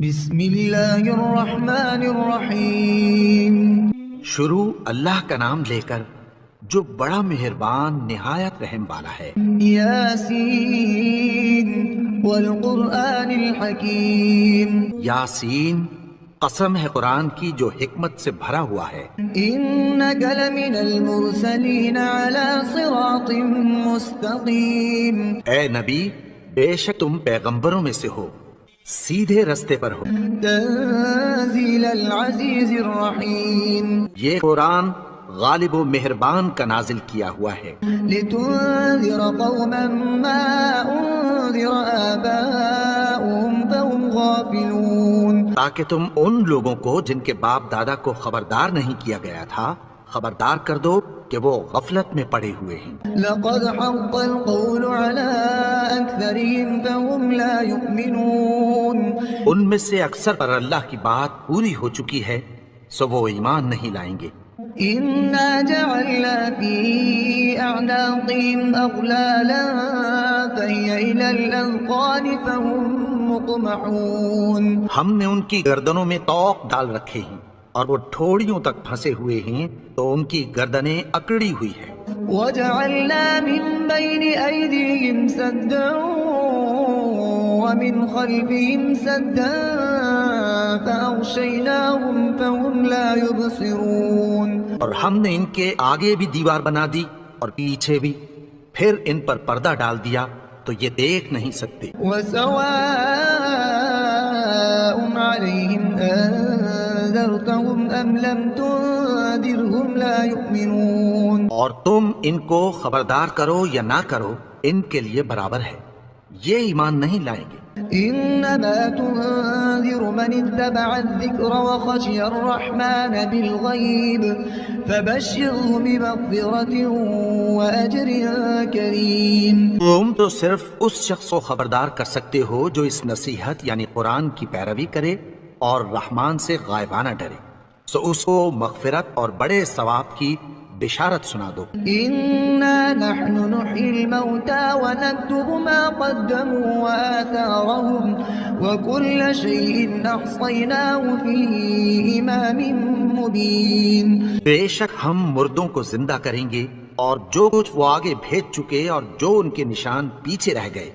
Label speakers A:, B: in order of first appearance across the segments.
A: بسم اللہ الرحمن الرحیم۔
B: شروع اللہ کا نام لے کر جو بڑا مہربان نہایت رحم والا ہے۔
A: یاسین والقرآن الحکیم۔
B: یاسین، قسم ہے قرآن کی جو حکمت سے بھرا ہوا ہے۔
A: انک لمن المرسلین علی صراط مستقیم۔
B: اے نبی، بے شک تم پیغمبروں میں سے ہو، سیدھے رستے پر ہو۔
A: تنزیل العزیز الرحیم۔
B: یہ قرآن غالب و مہربان کا نازل کیا ہوا ہے،
A: لتنذر قوما ما انذر آباؤهم فهم غافلون۔
B: تاکہ تم ان لوگوں کو جن کے باپ دادا کو خبردار نہیں کیا گیا تھا خبردار کر دو کہ وہ غفلت میں پڑے ہوئے ہیں۔
A: لقد حق القول على أكثرهم فهم لا يؤمنون۔
B: ان میں سے اکثر پر اللہ کی بات پوری ہو چکی ہے سو وہ ایمان نہیں لائیں گے۔
A: إنا جعلنا في أعناقهم أغلالا فهي إلى الأذقان فهم مقمحون۔
B: ہم نے ان کی گردنوں میں طوق ڈال رکھے ہیں اور وہ ٹھوڑیوں تک پھنسے ہوئے ہیں تو ان کی گردنیں اکڑی ہوئی ہیں۔
A: وجعلنا من بين أيديهم سدا ومن خلفهم سدا فأغشيناهم فهم لا يبصرون۔
B: اور ہم نے ان کے آگے بھی دیوار بنا دی اور پیچھے بھی، پھر ان پر پردہ ڈال دیا تو یہ دیکھ نہیں سکتے۔
A: وسواء عليهم أنذرتهم أم لم تنذرهم لا يؤمنون۔
B: اور تم ان کو خبردار کرو یا نہ کرو ان کے لیے برابر ہے، یہ ایمان نہیں لائیں گے۔
A: إنما تنذر من اتبع الذكر وخشي الرحمن بالغيب فبشره بمغفرة وأجر كريم۔
B: تم تو صرف اس شخص کو خبردار کر سکتے ہو جو اس نصیحت یعنی قرآن کی پیروی کرے اور رحمان سے غائبانہ ڈرے، سو اس کو مغفرت اور بڑے ثواب کی بشارت سنا دو۔
A: إنا نحن نحيي الموتى ونكتب ما قدموا وآثارهم وكل شيء أحصيناه في إمام مبين۔
B: بے شک ہم مردوں کو زندہ کریں گے اور جو کچھ وہ آگے بھیج چکے اور جو ان کے نشان پیچھے رہ گئے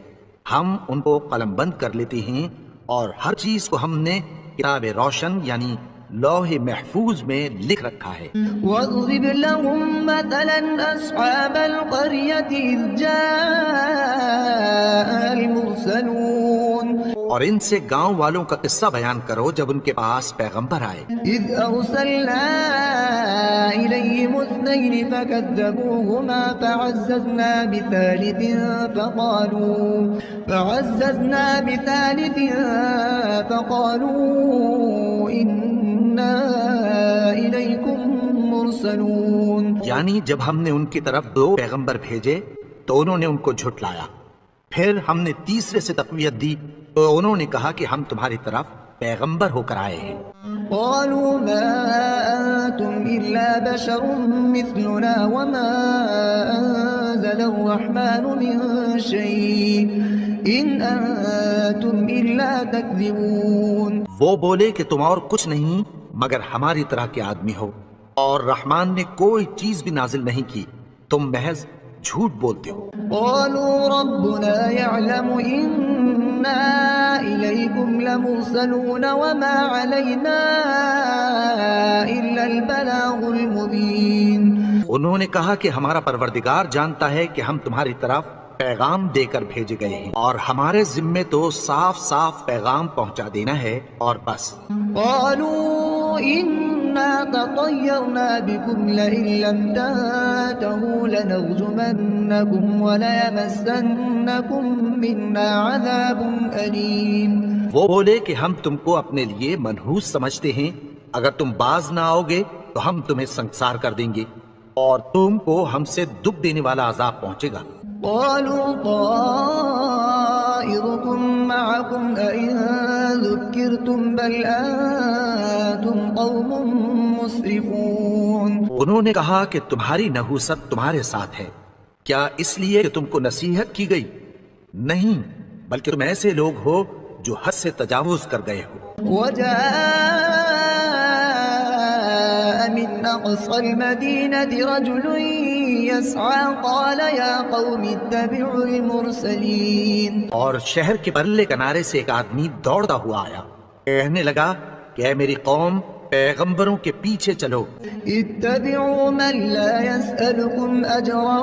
B: ہم ان کو قلم بند کر لیتے ہیں، اور ہر چیز کو ہم نے کتاب روشن یعنی لوح محفوظ میں لکھ رکھا ہے۔
A: واضرب لهم مثلا أصحاب القرية إذ جاء المرسلون۔
B: اور ان سے گاؤں والوں کا قصہ بیان کرو جب ان کے پاس پیغمبر آئے۔
A: إذ أرسلنا إليهم اثنين فكذبوهما فعززنا بثالث فقالوا إنا إليكم مرسلون۔
B: یعنی جب ہم نے ان کی طرف دو پیغمبر بھیجے تو انہوں نے ان کو جھٹلایا، پھر ہم نے تیسرے سے تقویت دی تو انہوں نے کہا کہ ہم تمہاری طرف پیغمبر ہو کر آئے ہیں۔
A: قالوا ما أنتم إلا بشر مثلنا وما أنزل الرحمن من شيء إن أنتم إلا تكذبون۔
B: وہ بولے کہ تم اور کچھ نہیں مگر ہماری طرح کے آدمی ہو، اور رحمان نے کوئی چیز بھی نازل نہیں کی، تم محض جھوٹ بولتے ہو۔
A: قالوا ربنا يعلم إنا إليكم لمرسلون وما علينا إلا البلاغ المبين۔
B: انہوں نے کہا کہ ہمارا پروردگار جانتا ہے کہ ہم تمہاری طرف پیغام دے کر بھیجے گئے ہیں، اور ہمارے ذمے تو صاف صاف پیغام پہنچا دینا ہے اور بس۔
A: قالوا إنا تطيرنا بكم لئن لم تنتهوا لنرجمنكم وليمسنكم منا عذاب أليم۔
B: وہ بولے کہ ہم تم کو اپنے لیے منحوس سمجھتے ہیں، اگر تم باز نہ آؤ گے تو ہم تمہیں سنسار کر دیں گے اور تم کو ہم سے دکھ دینے والا عذاب پہنچے گا۔
A: قالوا طائركم معكم أئن ذكرتم بل أنتم قوم مسرفون۔
B: انہوں نے کہا کہ تمہاری نحوست تمہارے ساتھ ہے، کیا اس لیے کہ تم کو نصیحت کی گئی؟ نہیں، بلکہ تم ایسے لوگ ہو جو حد سے تجاوز کر گئے ہو۔
A: وجاء من أقصى المدينة رجل يسعى قال يا قوم اتبعوا المرسلين،
B: اور شہر کے پرلے کنارے سے ایک آدمی دوڑتا ہوا آیا، کہنے لگا کہ اے میری قوم، پیغمبروں کے پیچھے چلو۔
A: اتبعوا من لا يسألكم أجرا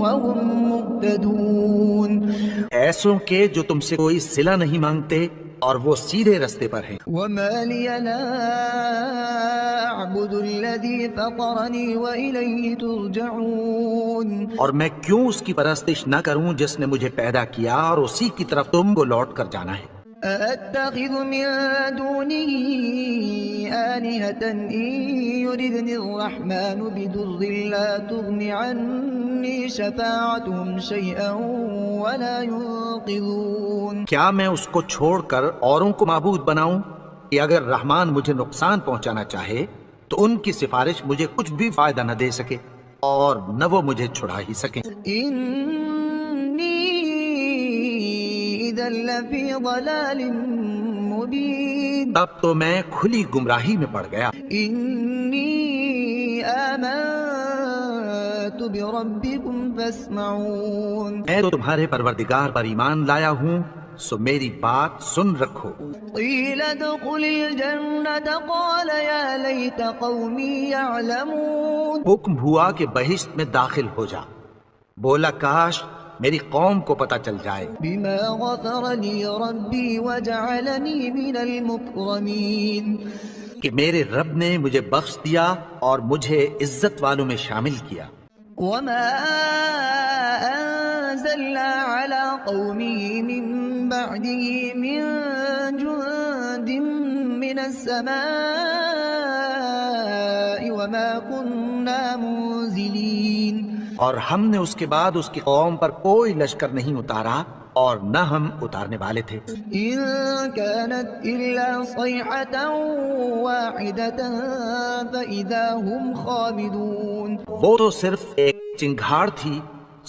A: وهم مهتدون،
B: ایسوں کے جو تم سے کوئی صلہ نہیں مانگتے اور وہ سیدھے رستے پر ہیں۔
A: وما لي لا أعبد الذي فطرني وإليه ترجعون،
B: اور میں کیوں اس کی پرستش نہ کروں جس نے مجھے پیدا کیا اور اسی کی طرف تم کو لوٹ کر جانا ہے۔
A: أأتخذ من دونه آلهة إن يردني الرحمن بضر لا تغن عني شفاعتهم شيئا ولا ينقذون،
B: کیا میں اس کو چھوڑ کر اوروں کو معبود بناؤں کہ اگر رحمان مجھے نقصان پہنچانا چاہے تو ان کی سفارش مجھے کچھ بھی فائدہ نہ دے سکے اور نہ وہ مجھے چھڑا ہی سکیں۔ إذا لفي ضلال مبين، تب تو میں کھلی گمراہی میں پڑ گیا۔
A: إني آمنت بربكم فاسمعون،
B: میں تو تمہارے پروردگار پر ایمان لایا ہوں، سو میری بات سن رکھو۔
A: قيل ادخل الجنة قال يا ليت قومي يعلمون،
B: حکم ہوا کہ بہشت میں داخل ہو جا، بولا کاش میری قوم کو پتہ چل جائے
A: بما غفر لي ربي وجعلني من المكرمين،
B: کہ میرے رب نے مجھے بخش دیا اور مجھے عزت والوں میں شامل کیا۔
A: وما أنزلنا على قومه من بعده من جند من السماء وما كنا منزلين،
B: اور ہم نے اس کے بعد اس کی قوم پر کوئی لشکر نہیں اتارا اور نہ ہم اتارنے والے تھے۔
A: إن كانت إلا صيحة واحدة فإذا هم خامدون،
B: وہ تو صرف ایک چنگھاڑ تھی،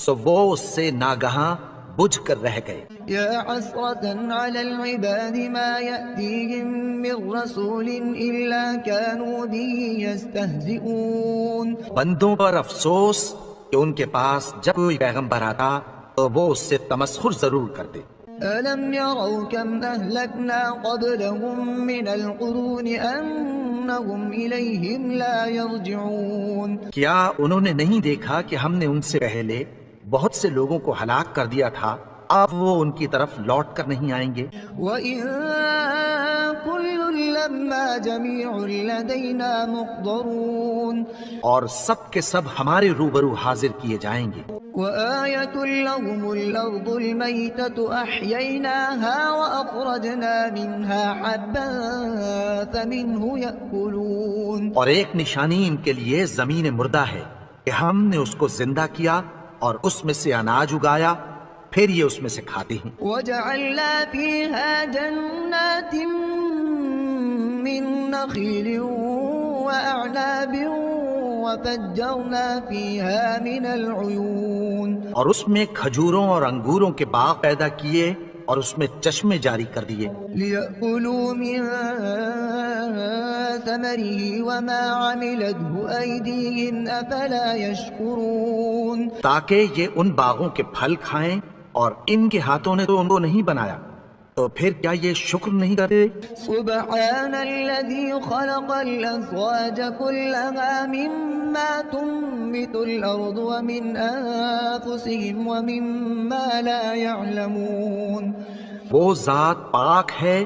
B: سو وہ اس سے ناگہاں بجھ کر رہ گئے۔
A: يا حسرة على العباد ما يأتيهم من رسول إلا كانوا به يستهزئون،
B: بندوں پر افسوس کہ ان کے پاس جب کوئی پیغمبر آتا تو وہ اس سے تمسخر ضرور کرتے۔
A: ألم يروا كم أهلكنا قبلهم من القرون أنهم إليهم لا يرجعون،
B: کیا انہوں نے نہیں دیکھا کہ ہم نے ان سے پہلے بہت سے لوگوں کو ہلاک کر دیا تھا، اب وہ ان کی طرف لوٹ کر نہیں آئیں گے۔
A: وَإِن كُلٌّ لَمَّا جَمِيعٌ لَدَيْنَا مُحْضَرُونَ،
B: اور سب کے سب ہمارے روبرو حاضر کیے جائیں گے۔
A: وَآيَةٌ لَهُمُ الْأَرْضُ الْمَيْتَةُ أَحْيَيْنَاهَا وَأَخْرَجْنَا مِنْهَا حَبًّا فَمِنْهُ يَأْكُلُونَ،
B: اور ایک نشانی ان کے لیے زمین مردہ ہے کہ ہم نے اس کو زندہ کیا اور اس میں سے اناج اگایا، پھر یہ اس میں سے کھاتے ہیں۔
A: وَجَعَلْنَا فِيهَا جَنَّاتٍ مِّن نَخِيلٍ وَأَعْنَابٍ وَفَجَّرْنَا فِيهَا مِنَ الْعُيُونِ،
B: اور اس میں کھجوروں اور انگوروں کے باغ پیدا کیے اور اس میں چشمے جاری کر دیے،
A: لِيَأْكُلُوا مِن ثَمَرِهِ وَمَا عَمِلَتْهُ أَيْدِيهِمْ أَفَلَا يَشْكُرُونَ،
B: تاکہ یہ ان باغوں کے پھل کھائیں اور ان کے ہاتھوں نے تو ان کو نہیں بنایا، تو پھر کیا یہ شکر نہیں کرتے؟
A: سبحان الذي خلق الأزواج كلها مما تنبت الأرض ومن أنفسهم ومما لا يعلمون،
B: وہ ذات پاک ہے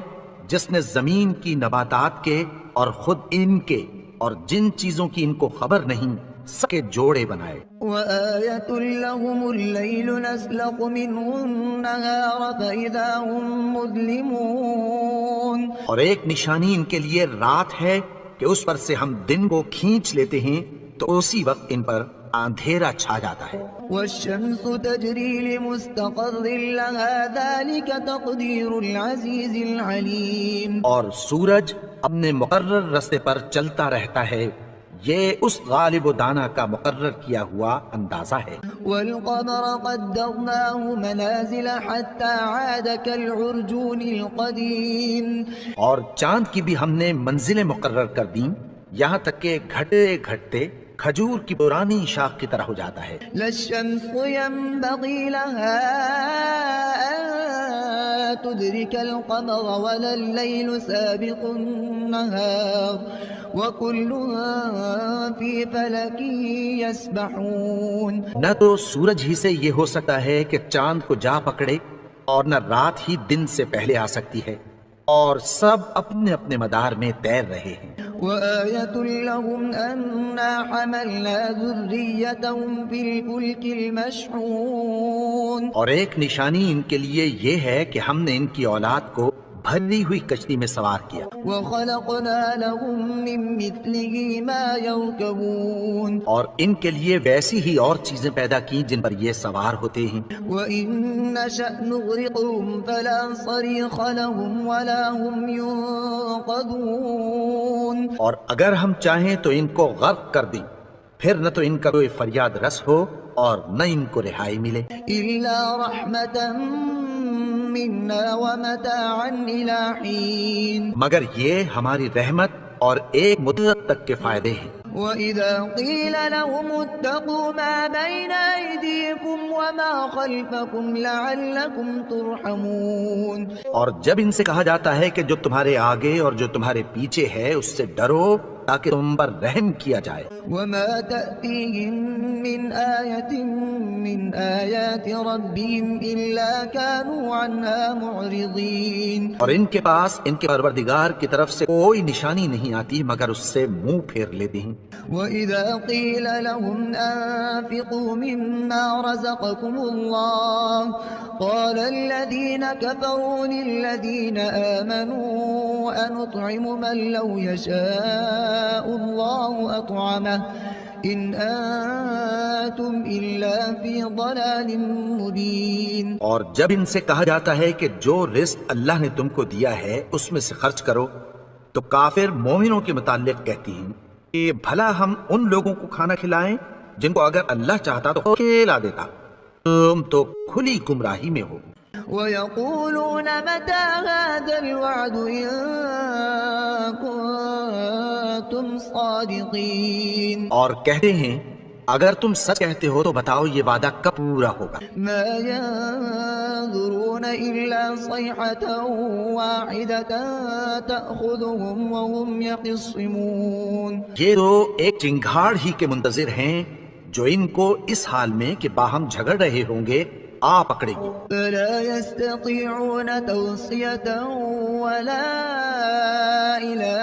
B: جس نے زمین کی نباتات کے اور خود ان کے اور جن چیزوں کی ان کو خبر نہیں سب کے جوڑے بنائے۔
A: وآية لهم الليل نسلخ منه النهار فإذا هم مظلمون،
B: اور ایک نشانی ان کے لیے رات ہے کہ اس پر سے ہم دن کو کھینچ لیتے ہیں تو اسی وقت ان پر اندھیرا چھا جاتا ہے۔
A: والشمس تجري لمستقر لها ذلك تقدير العزيز العليم،
B: اور سورج اپنے مقرر راستے پر چلتا رہتا ہے، یہ اس غالب و دانا کا مقرر کیا ہوا اندازہ ہے۔
A: والقمر قدرناه منازل حتى عاد كالعرجون القديم
B: اور چاند کی بھی ہم نے منزلیں مقرر کر دیں یہاں تک کہ گھٹتے گھٹتے کھجور کی پرانی شاخ کی طرح ہو جاتا ہے۔
A: لا الشمس ينبغي لها أن تدرك القمر ولا الليل سابق النهار وكل في فلك يسبحون۔
B: نہ تو سورج ہی سے یہ ہو سکتا ہے کہ چاند کو جا پکڑے اور نہ رات ہی دن سے پہلے آ سکتی ہے، اور سب اپنے اپنے مدار میں تیر رہے ہیں۔
A: وآية لهم أنا حملنا ذريتهم في الفلك المشحون۔
B: اور ایک نشانی ان کے لیے یہ ہے کہ ہم نے ان کی اولاد کو بھری ہوئی کشتی میں سوار کیا،
A: وخلقنا لهم من مثله ما يركبون۔
B: اور ان کے لیے ویسی ہی اور چیزیں پیدا کی جن پر یہ سوار ہوتے ہیں۔
A: وإن نشأ نغرقهم فلا صريخ لهم ولا هم ينقذون۔
B: اور اگر ہم چاہیں تو ان کو غرق کر دیں، پھر نہ تو ان کا کوئی فریاد رس ہو اور نہ ان کو رہائی ملے۔
A: إلا رحمة منا ومتاعا إلى حين۔
B: مگر یہ ہماری رحمت اور ایک مدت تک کے فائدے ہیں۔
A: وإذا قيل لهم اتقوا ما بين أيديكم وما خلفكم لعلكم ترحمون۔
B: اور جب ان سے کہا جاتا ہے کہ جو تمہارے آگے اور جو تمہارے پیچھے ہے اس سے ڈرو تاکہ تم پر رحم کیا جائے۔
A: وما تأتيهم من آية من آيات ربهم إلا كانوا عنها معرضين۔
B: اور ان کے پاس ان کے پروردگار کی طرف سے کوئی نشانی نہیں آتی مگر اس سے منہ پھیر لیتے ہیں۔
A: وإذا قيل لهم أنفقوا مما رزقكم الله قال الذين كفروا للذين آمنوا أنطعم من لو يشاء الله أطعمه إن أنتم إلا في ضلال مبين۔
B: اور جب ان سے کہا جاتا ہے کہ جو رزق اللہ نے تم کو دیا ہے اس میں سے خرچ کرو تو کافر مومنوں کے متعلق کہتی ہیں کہ بھلا ہم ان لوگوں کو کھانا کھلائیں جن کو اگر اللہ چاہتا تو کھلا دیتا، تم تو کھلی گمراہی میں ہو۔
A: ويقولون متى هذا الوعد إن كنتم صادقين۔
B: اور کہتے ہیں اگر تم سچ کہتے ہو تو بتاؤ یہ وعدہ کب پورا ہوگا۔
A: ما ينظرون إلا صيحة واحدة تأخذهم وهم يخصمون۔
B: یہ تو ایک چنگھاڑ ہی کے منتظر ہیں جو ان کو اس حال میں کہ باہم جھگڑ رہے ہوں گے آ پکڑیں گے۔
A: فلا يستطيعون توصية ولا إلى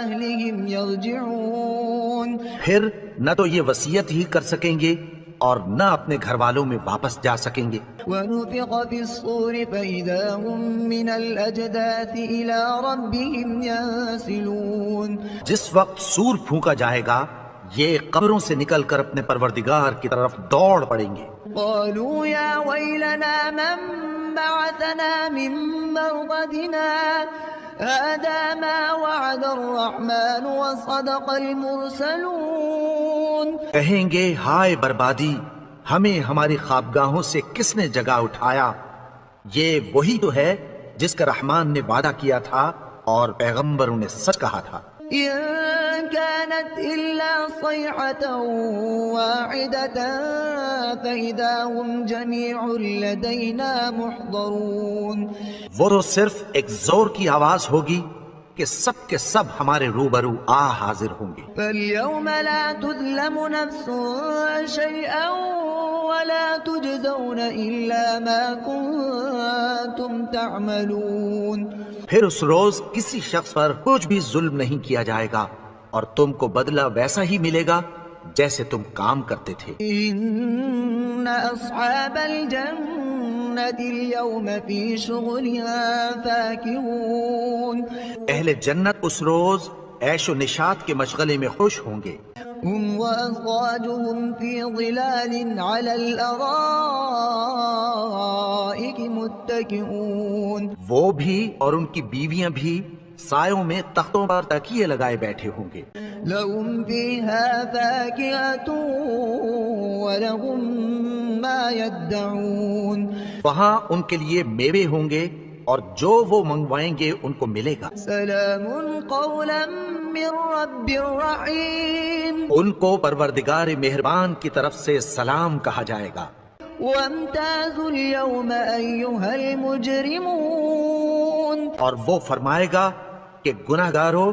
A: أهلهم يرجعون۔
B: پھر نہ تو یہ وصیت ہی کر سکیں گے اور نہ اپنے گھر والوں میں واپس جا سکیں گے۔
A: ونفخ في الصور فإذا هم من الأجداث إلى ربهم ينسلون۔
B: جس وقت سور پھونکا جائے گا یہ قبروں سے نکل کر اپنے پروردگار کی طرف دوڑ پڑیں گے۔
A: قالوا يا ويلنا من بعثنا من مرقدنا هذا ما وعد الرحمن وصدق المرسلون۔
B: کہیں گے ہائے بربادی، ہمیں ہماری خوابگاہوں سے کس نے جگا اٹھایا، یہ وہی تو ہے جس کا رحمان نے وعدہ کیا تھا اور پیغمبروں نے سچ کہا تھا۔
A: إن كانت إلا صيحة واحدة فإذا هم جميع لدينا محضرون۔
B: وہ تو صرف ایک زور کی آواز ہوگی کہ سب کے سب ہمارے روبرو آ حاضر ہوں گے۔
A: فاليوم لا تظلم نفس شيئا ولا تجزون إلا ما كنتم تعملون۔
B: پھر اس روز کسی شخص پر کچھ بھی ظلم نہیں کیا جائے گا اور تم کو بدلہ ویسا ہی ملے گا جیسے تم کام کرتے تھے۔
A: إن أصحاب الجنة اليوم في شغلها فاكهون۔
B: اہل جنت اس روز عیش و نشاط کے مشغلے میں خوش ہوں گے۔
A: هم وأزواجهم في ظلال على الأرائك متكئون۔
B: وہ بھی اور ان کی بیویاں بھی سایوں میں تختوں پر تکیے لگائے بیٹھے ہوں گے۔
A: لهم فيها فاكهة ولهم ما يدعون
B: وہاں ان کے لیے میوے ہوں گے اور جو وہ منگوائیں گے ان کو ملے گا۔
A: سلام قولا من رب رحیم
B: ان کو پروردگار مہربان کی طرف سے سلام کہا جائے گا۔
A: وامتازوا اليوم أيها المجرمون
B: اور وہ فرمائے گا کہ گناہگارو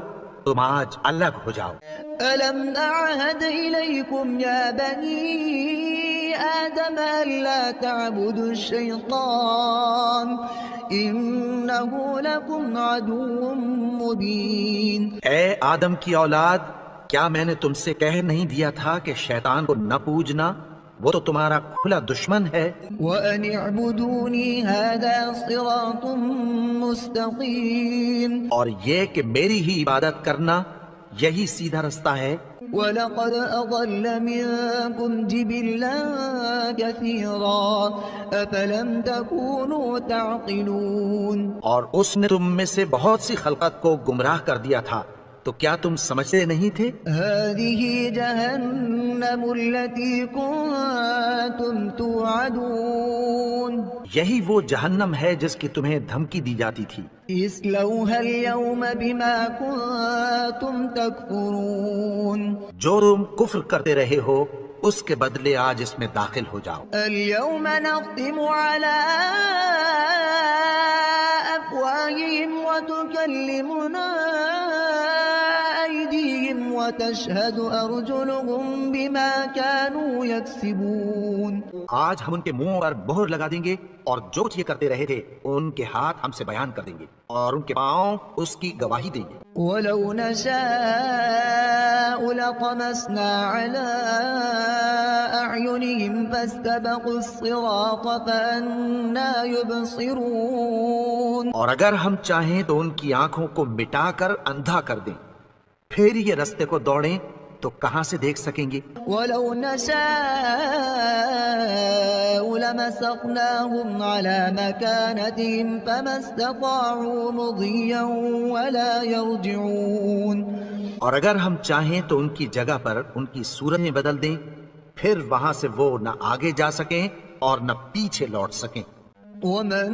B: تم آج الگ ہو جاؤ۔
A: ألم أعهد إليكم يا بني آدم ألا تعبدوا الشيطان إنه لكم عدو مبين
B: اے آدم کی اولاد، کیا میں نے تم سے کہہ نہیں دیا تھا کہ شیطان کو نہ پوجنا؟ وہ تو تمہارا کھلا دشمن ہے۔
A: وأن اعبدوني هذا صراط مستقيم
B: اور یہ کہ میری ہی عبادت کرنا یہی سیدھا رستہ ہے۔
A: وَلَقَدْ أَضَلَّ مِنكُمْ جِبِلًّا كَثِيرًا أَفَلَمْ تَكُونُوا تَعْقِلُونَ
B: اور اس نے تم میں سے بہت سی خلقت کو گمراہ کر دیا تھا، تو کیا تم سمجھتے نہیں تھے؟
A: هذه جهنم التي كنتم توعدون
B: یہی وہ جہنم ہے جس کی تمہیں دھمکی دی جاتی تھی۔
A: اصلوها اليوم بما كنتم تكفرون
B: جو تم کفر کرتے رہے ہو اس کے بدلے آج اس میں داخل ہو جاؤ۔
A: اليوم نختم على أفواههم وتكلمنا أيديهم وتشهد أرجلهم بما كانوا يكسبون
B: آج ہم ان کے منہ پر مہر لگا دیں گے اور جو کچھ یہ کرتے رہے تھے ان کے ہاتھ ہم سے بیان کر دیں گے اور ان کے پاؤں اس کی گواہی دیں گے۔
A: ولو نشاء لطمسنا على أعينهم فاستبقوا الصراط فأنا يبصرون
B: اور اگر ہم چاہیں تو ان کی آنکھوں کو مٹا کر اندھا کر دیں، پھر یہ رستے کو دوڑیں تو کہاں سے دیکھ سکیں گے؟
A: ولو نشاء لمسخناهم على مكانتهم فما استطاعوا مضيا ولا يرجعون
B: اور اگر ہم چاہیں تو ان کی جگہ پر ان کی صورتیں بدل دیں، پھر وہاں سے وہ نہ آگے جا سکیں اور نہ پیچھے لوٹ سکیں۔
A: ومن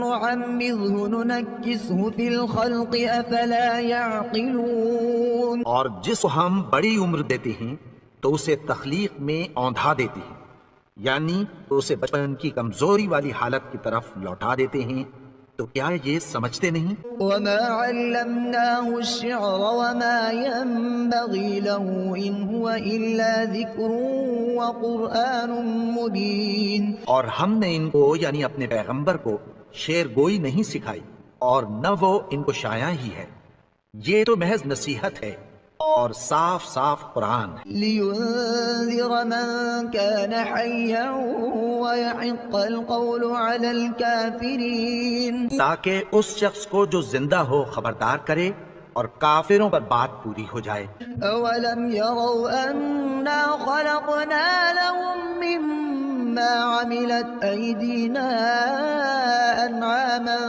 A: نعمره ننكسه في الخلق أفلا يعقلون
B: اور جس کو ہم بڑی عمر دیتے ہیں تو اسے تخلیق میں اوندھا دیتے ہیں، یعنی اسے بچپن کی کمزوری والی حالت کی طرف لوٹا دیتے ہیں، تو کیا یہ سمجھتے نہیں؟
A: وما علمناه الشعر وما ينبغي له إن هو إلا ذكر وقرآن مبين
B: اور ہم نے ان کو یعنی اپنے پیغمبر کو شعر گوئی نہیں سکھائی اور نہ وہ ان کو شاعر ہی ہے، یہ تو محض نصیحت ہے اور صاف صاف قرآن ہے،
A: لينذر من كان حيا ويحق القول على الكافرين
B: تاکہ اس شخص کو جو زندہ ہو خبردار کرے اور کافروں پر بات پوری ہو جائے۔
A: أولم يروا أنا خلقنا لهم مما عملت أيدينا أنعاما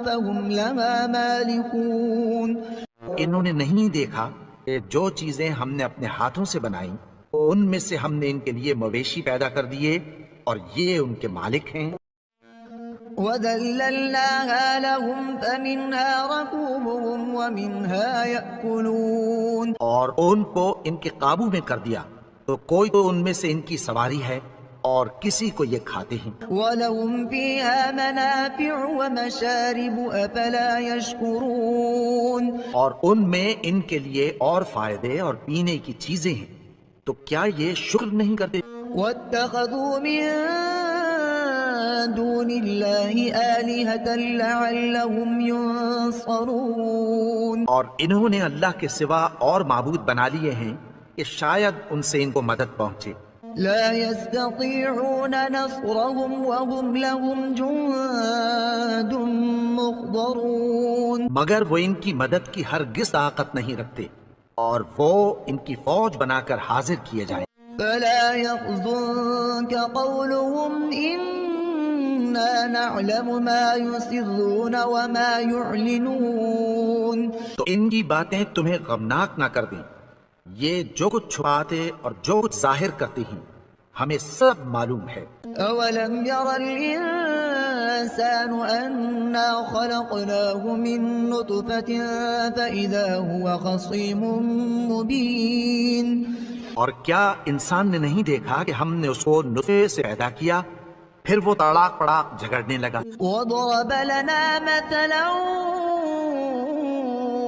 A: فهم لها مالكون
B: انہوں نے نہیں دیکھا کہ جو چیزیں ہم نے اپنے ہاتھوں سے بنائیں ان میں سے ہم نے ان کے لیے مویشی پیدا کر دیے اور یہ ان کے مالک ہیں۔
A: وَذَلَّلْنَاهَا لَهُمْ فَمِنْهَا رَكُوبُهُمْ وَمِنْهَا يَأْكُلُونَ
B: اور ان کو ان کے قابو میں کر دیا تو کوئی تو ان میں سے ان کی سواری ہے اور کسی کو یہ کھاتے ہیں۔
A: وَلَهُمْ فِيهَا مَنَافِعُ وَمَشَارِبُ أَفَلَا يَشْكُرُونَ
B: اور ان میں ان کے لیے اور فائدے اور پینے کی چیزیں ہیں، تو کیا یہ شکر نہیں کرتے؟
A: وَاتَّخَذُوا مِن دون الله آلهة لعلهم ينصرون
B: اور انہوں نے اللہ کے سوا اور معبود بنا لیے ہیں کہ شاید ان سے ان کو مدد پہنچے۔
A: لا يستطيعون نصرهم وهم لهم جند محضرون
B: مگر وہ ان کی مدد کی ہرگز طاقت نہیں رکھتے اور وہ ان کی فوج بنا کر حاضر کیے جائیں۔
A: فلا يحزنك قولهم إنا نعلم ما يسرون وما يعلنون
B: تو ان کی باتیں تمہیں غمناک نہ کر دیں، یہ جو کچھ چھپاتے اور جو کچھ ظاہر کرتے ہیں ہمیں سب معلوم ہے۔
A: أولم ير الإنسان أنا خلقناه من نطفة فإذا هو خصيم مبين
B: اور کیا انسان نے نہیں دیکھا کہ ہم نے اس کو نطفے سے پیدا کیا پھر وہ تڑاک پڑاک جھگڑنے لگا۔
A: وضرب لنا مثلا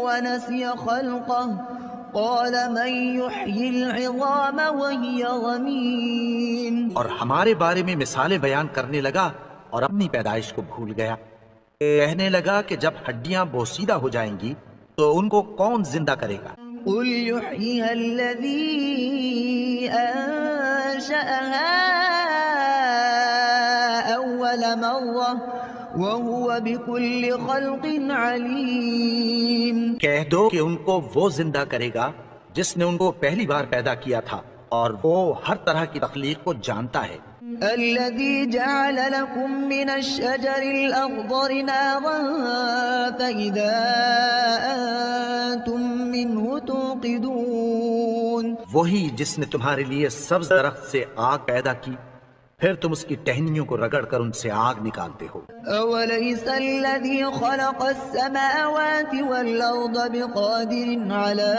A: ونسي خلقه قال من يحيي العظام وهي رميم
B: اور ہمارے بارے میں مثالیں بیان کرنے لگا اور اپنی پیدائش کو بھول گیا۔ کہنے لگا کہ جب ہڈیاں بوسیدہ ہو جائیں گی تو ان کو کون زندہ کرے گا؟
A: قل يحييها الذي أنشأها أول مرة وهو بكل خلق عليم
B: کہہ دو کہ ان کو وہ زندہ کرے گا جس نے ان کو پہلی بار پیدا کیا تھا اور وہ ہر طرح کی تخلیق کو جانتا ہے۔
A: الذي جعل لكم من الشجر الأخضر نارا فإذا أنتم منه توقدون
B: وہی جس نے تمہارے لیے سبز درخت سے آگ پیدا کی پھر تم اس کی ٹہنیوں کو رگڑ کر ان سے آگ نکالتے ہو۔
A: أوليس الذي خلق السماوات والأرض بقادر على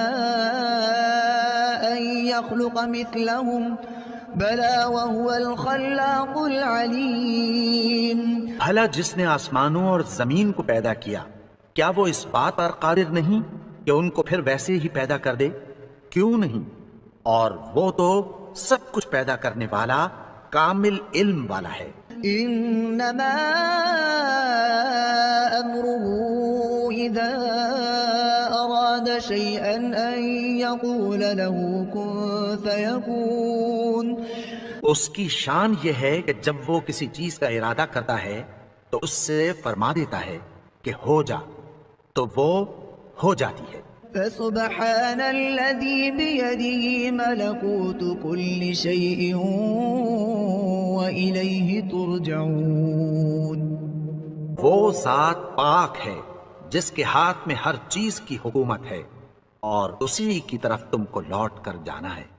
A: أن يخلق مثلهم بلى وهو الخلاق العليم
B: بھلا جس نے آسمانوں اور زمین کو پیدا کیا کیا وہ اس بات پر قادر نہیں کہ ان کو پھر ویسے ہی پیدا کر دے؟ کیوں نہیں؟ اور وہ تو سب کچھ پیدا کرنے والا کامل علم والا ہے۔
A: إنما أمره إذا أراد شيئا أن يقول له كن فيكون
B: اس کی شان یہ ہے کہ جب وہ کسی چیز کا ارادہ کرتا ہے تو اس سے فرما دیتا ہے کہ ہو جا تو وہ ہو جاتی ہے۔
A: فسبحان الذي بيده ملكوت كل شيء وإليه ترجعون
B: وہ ذات پاک ہے جس کے ہاتھ میں ہر چیز کی حکومت ہے اور اسی کی طرف تم کو لوٹ کر جانا ہے۔